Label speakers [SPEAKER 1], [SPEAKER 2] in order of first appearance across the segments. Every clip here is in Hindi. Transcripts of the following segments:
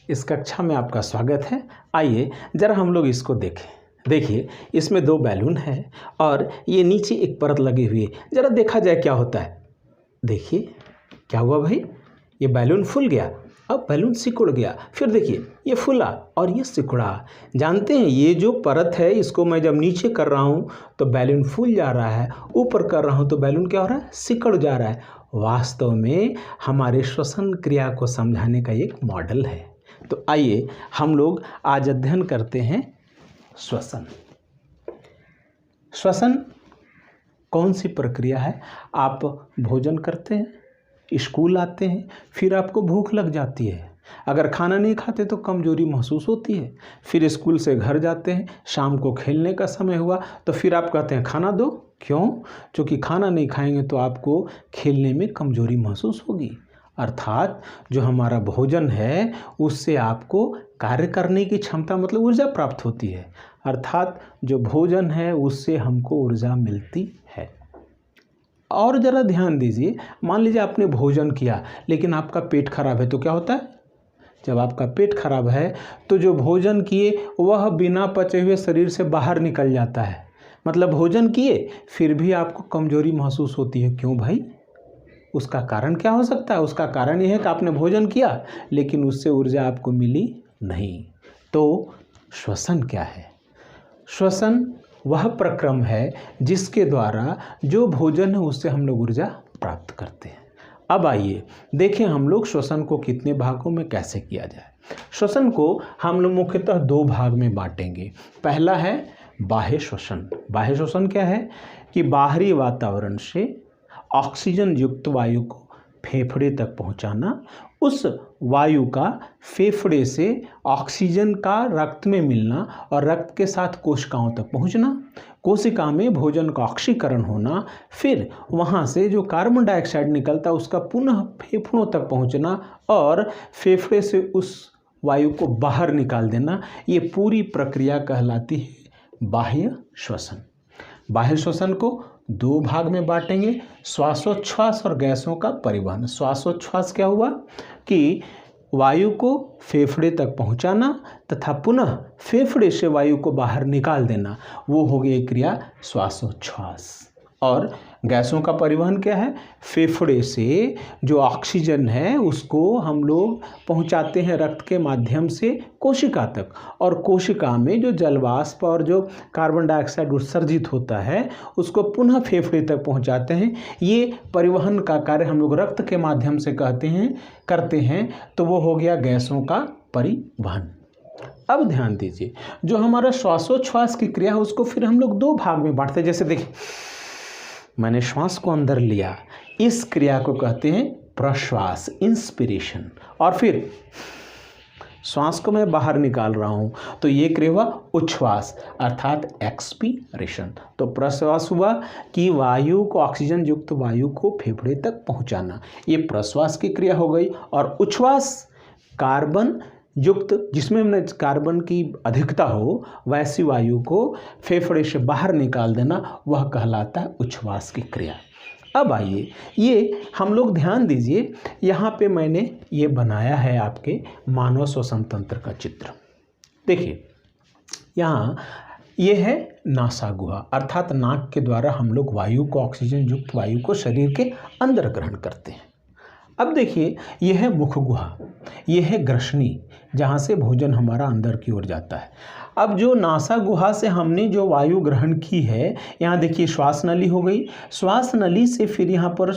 [SPEAKER 1] इस कक्षा में आपका स्वागत है। आइए ज़रा हम लोग इसको देखें। देखिए, इसमें दो बैलून है और ये नीचे एक परत लगी हुई है। ज़रा देखा जाए क्या होता है। देखिए क्या हुआ भाई, ये बैलून फूल गया, अब बैलून सिकुड़ गया, फिर देखिए ये फूला और ये सिकुड़ा। जानते हैं ये जो परत है इसको मैं जब नीचे कर रहा हूँ तो बैलून फूल जा रहा है, ऊपर कर रहा हूँ तो बैलून क्या हो रहा है, सिकुड़ जा रहा है। वास्तव में हमारे श्वसन क्रिया को समझाने का एक मॉडल है। तो आइए हम लोग आज अध्ययन करते हैं श्वसन। श्वसन कौन सी प्रक्रिया है? आप भोजन करते हैं, स्कूल आते हैं, फिर आपको भूख लग जाती है। अगर खाना नहीं खाते तो कमजोरी महसूस होती है। फिर स्कूल से घर जाते हैं, शाम को खेलने का समय हुआ तो फिर आप कहते हैं खाना दो। क्यों? क्योंकि खाना नहीं खाएंगे तो आपको खेलने में कमजोरी महसूस होगी। अर्थात जो हमारा भोजन है उससे आपको कार्य करने की क्षमता मतलब ऊर्जा प्राप्त होती है। अर्थात जो भोजन है उससे हमको ऊर्जा मिलती है। और ज़रा ध्यान दीजिए, मान लीजिए आपने भोजन किया लेकिन आपका पेट खराब है तो क्या होता है? जब आपका पेट खराब है तो जो भोजन किए वह बिना पचे हुए शरीर से बाहर निकल जाता है। मतलब भोजन किए फिर भी आपको कमजोरी महसूस होती है। क्यों भाई? उसका कारण क्या हो सकता है? उसका कारण यह है कि आपने भोजन किया लेकिन उससे ऊर्जा आपको मिली नहीं। तो श्वसन क्या है? श्वसन वह प्रक्रम है जिसके द्वारा जो भोजन है उससे हम लोग ऊर्जा प्राप्त करते हैं। अब आइए देखें हम लोग श्वसन को कितने भागों में कैसे किया जाए। श्वसन को हम लोग मुख्यतः दो भाग में बांटेंगे। पहला है बाह्य श्वसन। बाह्य श्वसन क्या है कि बाहरी वातावरण से ऑक्सीजन युक्त वायु को फेफड़े तक पहुंचाना, उस वायु का फेफड़े से ऑक्सीजन का रक्त में मिलना और रक्त के साथ कोशिकाओं तक पहुंचना, कोशिका में भोजन का ऑक्सीकरण होना, फिर वहां से जो कार्बन डाइऑक्साइड निकलता है उसका पुनः फेफड़ों तक पहुंचना और फेफड़े से उस वायु को बाहर निकाल देना। ये पूरी प्रक्रिया कहलाती है बाह्य श्वसन। बाह्य श्वसन को दो भाग में बांटेंगे, श्वासोच्छ्वास और गैसों का परिवहन। श्वासोच्छ्वास क्या हुआ कि वायु को फेफड़े तक पहुंचाना तथा पुनः फेफड़े से वायु को बाहर निकाल देना, वो हो गई क्रिया श्वासोच्छ्वास। और गैसों का परिवहन क्या है? फेफड़े से जो ऑक्सीजन है उसको हम लोग पहुंचाते हैं रक्त के माध्यम से कोशिका तक, और कोशिका में जो जलवाष्प और जो कार्बन डाइऑक्साइड उत्सर्जित होता है उसको पुनः फेफड़े तक पहुंचाते हैं। ये परिवहन का कार्य हम लोग रक्त के माध्यम से करते हैं, तो वो हो गया गैसों का परिवहन। अब ध्यान दीजिए, जो हमारा श्वासोच्छ्वास की क्रिया है उसको फिर हम लोग दो भाग में बांटते हैं। जैसे देखिए, मैंने श्वास को अंदर लिया, इस क्रिया को कहते हैं प्रश्वास, इंस्पिरेशन। और फिर श्वास को मैं बाहर निकाल रहा हूं तो ये क्रिया हुआ उच्छ्वास अर्थात एक्सपीरेशन। तो प्रश्वास हुआ कि वायु को, ऑक्सीजन युक्त वायु को फेफड़े तक पहुंचाना, ये प्रश्वास की क्रिया हो गई। और उच्छ्वास कार्बन युक्त, जिसमें कार्बन की अधिकता हो वैसी वायु को फेफड़े से बाहर निकाल देना, वह कहलाता है उच्छ्वास की क्रिया। अब आइए ये हम लोग ध्यान दीजिए, यहाँ पे मैंने ये बनाया है आपके मानव श्वसन तंत्र का चित्र। देखिए यहाँ ये है नासा गुहा, अर्थात नाक के द्वारा हम लोग वायु को, ऑक्सीजन युक्त वायु को शरीर के अंदर ग्रहण करते हैं। अब देखिए यह है मुख गुहा, यह है ग्रसनी, जहाँ से भोजन हमारा अंदर की ओर जाता है। अब जो नासा गुहा से हमने जो वायु ग्रहण की है, यहाँ देखिए श्वास नली हो गई, श्वास नली से फिर यहाँ पर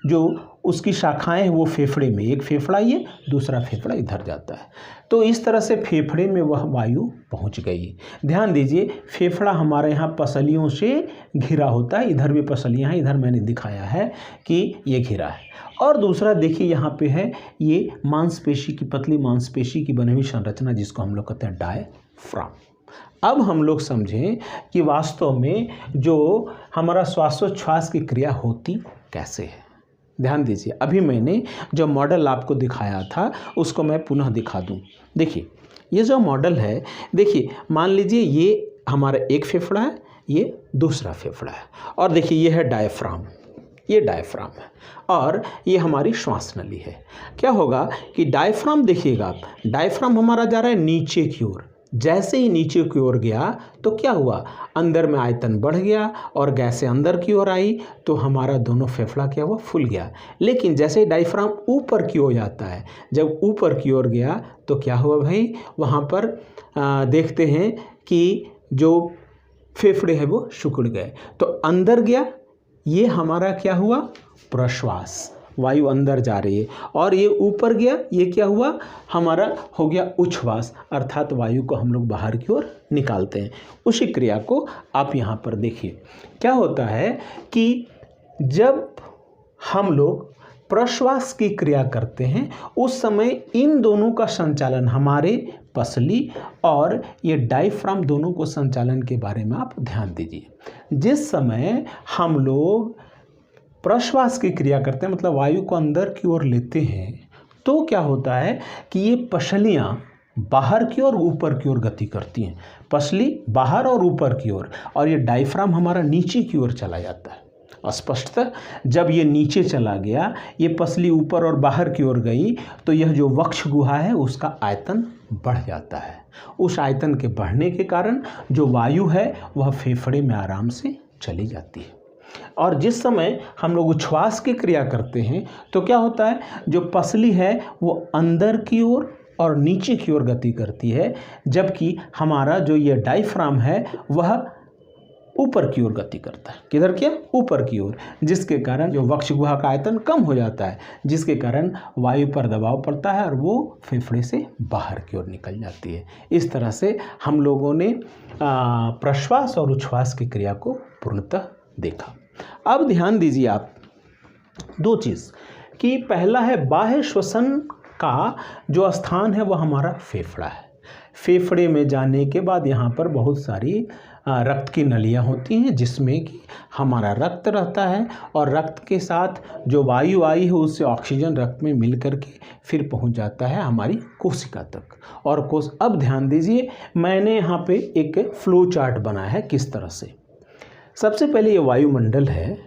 [SPEAKER 1] जो उसकी शाखाएं हैं वो फेफड़े में, एक फेफड़ा ये, दूसरा फेफड़ा इधर जाता है। तो इस तरह से फेफड़े में वह वायु पहुंच गई। ध्यान दीजिए, फेफड़ा हमारे यहाँ पसलियों से घिरा होता है, इधर भी पसलियाँ हैं, इधर मैंने दिखाया है कि ये घिरा है। और दूसरा देखिए यहाँ पे है ये मांसपेशी की, पतली मांसपेशी की बनी हुई संरचना जिसको हम लोग कहते हैं डायफ्राम। अब हम लोग समझें कि वास्तव में जो हमारा श्वासोच्छ्वास की क्रिया होती कैसे है। ध्यान दीजिए, अभी मैंने जो मॉडल आपको दिखाया था उसको मैं पुनः दिखा दूं। देखिए ये जो मॉडल है, देखिए मान लीजिए ये हमारा एक फेफड़ा है, ये दूसरा फेफड़ा है, और देखिए ये है डायफ्राम, ये डायफ्राम है और ये हमारी श्वास नली है। क्या होगा कि डायफ्राम देखिएगा आप, डायफ्राम हमारा जा रहा है नीचे की ओर। जैसे ही नीचे की ओर गया तो क्या हुआ, अंदर में आयतन बढ़ गया और गैसें अंदर की ओर आई तो हमारा दोनों फेफड़ा क्या हुआ, फूल गया। लेकिन जैसे ही डायफ्राम ऊपर की ओर जाता है, जब ऊपर की ओर गया तो क्या हुआ भाई, वहाँ पर देखते हैं कि जो फेफड़े हैं वो सिकुड़ गए। तो अंदर गया, ये हमारा क्या हुआ, प्रश्वास, वायु अंदर जा रही है। और ये ऊपर गया, ये क्या हुआ, हमारा हो गया उच्छ्वास, अर्थात वायु को हम लोग बाहर की ओर निकालते हैं। उसी क्रिया को आप यहाँ पर देखिए। क्या होता है कि जब हम लोग प्रश्वास की क्रिया करते हैं उस समय इन दोनों का संचालन, हमारे पसली और ये डायफ्राम दोनों को संचालन के बारे में आप ध्यान दीजिए। जिस समय हम लोग प्रश्वास की क्रिया करते हैं, मतलब वायु को अंदर की ओर लेते हैं, तो क्या होता है कि ये पसलियाँ बाहर की ओर ऊपर की ओर गति करती हैं। पसली बाहर और ऊपर की ओर, और ये डायफ्राम हमारा नीचे की ओर चला जाता है। स्पष्टतः जब ये नीचे चला गया, ये पसली ऊपर और बाहर की ओर गई, तो यह जो वक्ष गुहा है उसका आयतन बढ़ जाता है। उस आयतन के बढ़ने के कारण जो वायु है वह फेफड़े में आराम से चली जाती है। और जिस समय हम लोग उच्छ्वास की क्रिया करते हैं तो क्या होता है, जो पसली है वो अंदर की ओर और नीचे की ओर गति करती है, जबकि हमारा जो ये डायफ्राम है वह ऊपर की ओर गति करता है। किधर क्या, ऊपर की ओर, जिसके कारण जो वक्ष गुहा का आयतन कम हो जाता है, जिसके कारण वायु पर दबाव पड़ता है और वो फेफड़े से बाहर की ओर निकल जाती है। इस तरह से हम लोगों ने प्रश्वास और उच्छ्वास की क्रिया को पूर्णतः देखा। अब ध्यान दीजिए आप दो चीज़, कि पहला है बाह्य श्वसन का जो स्थान है वह हमारा फेफड़ा है। फेफड़े में जाने के बाद यहाँ पर बहुत सारी रक्त की नलियाँ होती हैं, जिसमें कि हमारा रक्त रहता है और रक्त के साथ जो वायु आई है उससे ऑक्सीजन रक्त में मिल करके फिर पहुंच जाता है हमारी कोशिका तक। और अब ध्यान दीजिए, मैंने यहाँ पे एक फ्लो चार्ट बनाया है किस तरह से। सबसे पहले ये वायुमंडल है,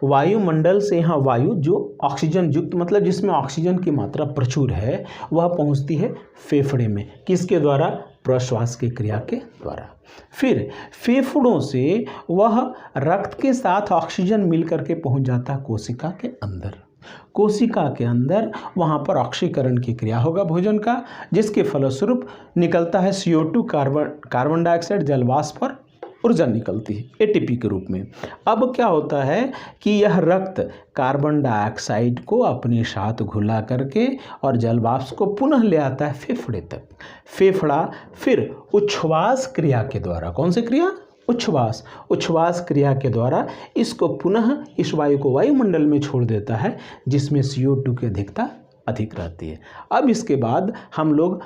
[SPEAKER 1] वायुमंडल से यहाँ वायु जो ऑक्सीजन युक्त, मतलब जिसमें ऑक्सीजन की मात्रा प्रचुर है, वह पहुँचती है फेफड़े में। किसके द्वारा, प्रश्वास की क्रिया के द्वारा। फिर फेफड़ों से वह रक्त के साथ ऑक्सीजन मिलकर के पहुँच जाता है कोशिका के अंदर। कोशिका के अंदर वहाँ पर ऑक्सीकरण की क्रिया होगा भोजन का, जिसके फलस्वरूप निकलता है CO2, कार्बन डाइऑक्साइड, जलवाष्प और ऊर्जा निकलती है एटीपी के रूप में। अब क्या होता है कि यह रक्त कार्बन डाइऑक्साइड को अपने साथ घुला करके और जलवाष्प को पुनः ले आता है फेफड़े तक। फेफड़ा फिर उच्छ्वास क्रिया के द्वारा, कौन सी क्रिया, उच्छ्वास क्रिया के द्वारा इसको पुनः, इस वायु को वायुमंडल में छोड़ देता है, जिसमें CO2 की अधिकता अधिक रहती है। अब इसके बाद हम लोग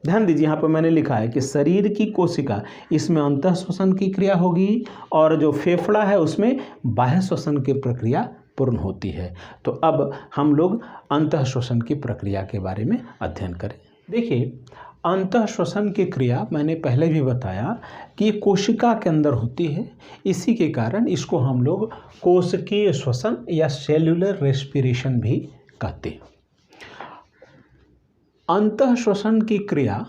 [SPEAKER 1] ध्यान दीजिए, यहाँ पर मैंने लिखा है कि शरीर की कोशिका, इसमें अंतः श्वसन की क्रिया होगी और जो फेफड़ा है उसमें बाह्य श्वसन की प्रक्रिया पूर्ण होती है। तो अब हम लोग अंतः श्वसन की प्रक्रिया के बारे में अध्ययन करें। देखिए, अंतः श्वसन की क्रिया मैंने पहले भी बताया कि कोशिका के अंदर होती है, इसी के कारण इसको हम लोग कोशिकीय श्वसन या सेल्यूलर रेस्पिरेशन भी कहते हैं। अंतः श्वसन की क्रिया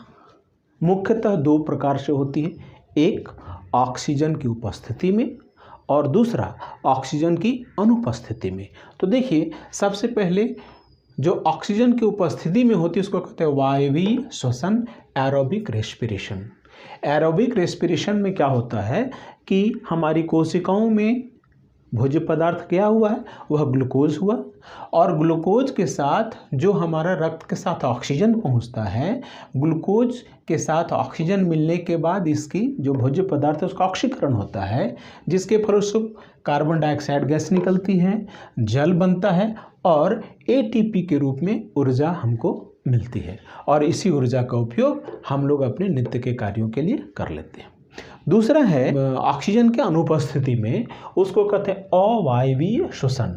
[SPEAKER 1] मुख्यतः दो प्रकार से होती है, एक ऑक्सीजन की उपस्थिति में और दूसरा ऑक्सीजन की अनुपस्थिति में। तो देखिए, सबसे पहले जो ऑक्सीजन की उपस्थिति में होती है उसको कहते हैं वायवीय श्वसन, एरोबिक रेस्पिरेशन। एरोबिक रेस्पिरेशन में क्या होता है कि हमारी कोशिकाओं में भोज्य पदार्थ क्या हुआ है, वह ग्लूकोज हुआ, और ग्लूकोज के साथ जो हमारा रक्त के साथ ऑक्सीजन पहुंचता है, ग्लूकोज के साथ ऑक्सीजन मिलने के बाद इसकी जो भोज्य पदार्थ है उसका ऑक्सीकरण होता है, जिसके फलस्वरूप कार्बन डाइऑक्साइड गैस निकलती है, जल बनता है और एटीपी के रूप में ऊर्जा हमको मिलती है, और इसी ऊर्जा का उपयोग हम लोग अपने नित्य के कार्यों के लिए कर लेते हैं। दूसरा है ऑक्सीजन के अनुपस्थिति में, उसको कहते हैं अवायवीय श्वसन।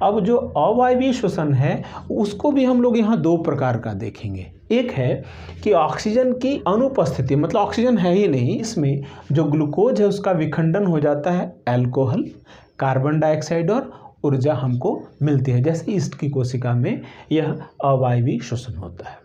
[SPEAKER 1] अब जो अवायवीय श्वसन है उसको भी हम लोग यहाँ दो प्रकार का देखेंगे। एक है कि ऑक्सीजन की अनुपस्थिति, मतलब ऑक्सीजन है ही नहीं, इसमें जो ग्लूकोज है उसका विखंडन हो जाता है अल्कोहल, कार्बन डाइऑक्साइड और ऊर्जा हमको मिलती है। जैसे ईस्ट की कोशिका में यह अवायवीय श्वसन होता है।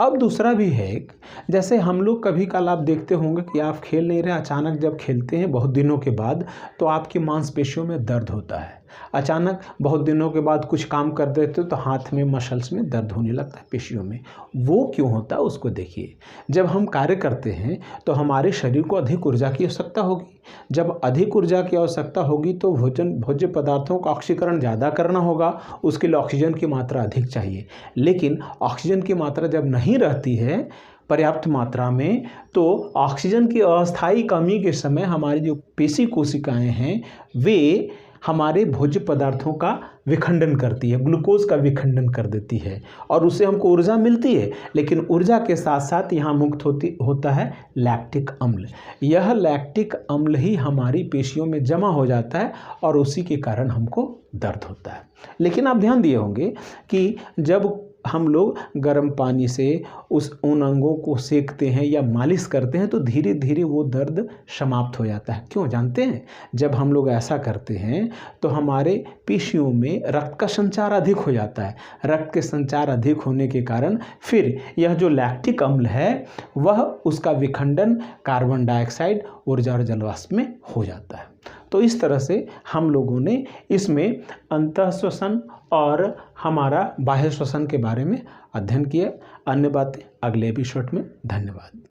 [SPEAKER 1] अब दूसरा भी है, जैसे हम लोग कभी काल आप देखते होंगे कि आप खेल नहीं रहे, अचानक जब खेलते हैं बहुत दिनों के बाद तो आपकी मांसपेशियों में दर्द होता है। अचानक बहुत दिनों के बाद कुछ काम कर देते हो तो हाथ में मसल्स में दर्द होने लगता है, पेशियों में। वो क्यों होता है उसको देखिए। जब हम कार्य करते हैं तो हमारे शरीर को अधिक ऊर्जा की आवश्यकता होगी। जब अधिक ऊर्जा की आवश्यकता होगी तो भोज्य पदार्थों का ऑक्सीकरण ज़्यादा करना होगा, उसके लिए ऑक्सीजन की मात्रा अधिक चाहिए। लेकिन ऑक्सीजन की मात्रा जब नहीं रहती है पर्याप्त मात्रा में, तो ऑक्सीजन की अस्थायी कमी के समय हमारी जो पेशी कोशिकाएं हैं वे हमारे भोज्य पदार्थों का विखंडन करती है, ग्लूकोज का विखंडन कर देती है और उससे हमको ऊर्जा मिलती है। लेकिन ऊर्जा के साथ साथ यहाँ मुक्त होता है लैक्टिक अम्ल। यह लैक्टिक अम्ल ही हमारी पेशियों में जमा हो जाता है और उसी के कारण हमको दर्द होता है। लेकिन आप ध्यान दिए होंगे कि जब हम लोग गर्म पानी से उन अंगों को सेकते हैं या मालिश करते हैं तो धीरे धीरे वो दर्द समाप्त हो जाता है। क्यों जानते हैं? जब हम लोग ऐसा करते हैं तो हमारे पेशियों में रक्त का संचार अधिक हो जाता है। रक्त के संचार अधिक होने के कारण फिर यह जो लैक्टिक अम्ल है वह उसका विखंडन कार्बन डाइऑक्साइड, ऊर्जा और जलवाष्प में हो जाता है। तो इस तरह से हम लोगों ने इसमें अंतःश्वसन और हमारा बाह्य श्वसन के बारे में अध्ययन किया। अन्य बातें अगले एपिसोड में। धन्यवाद।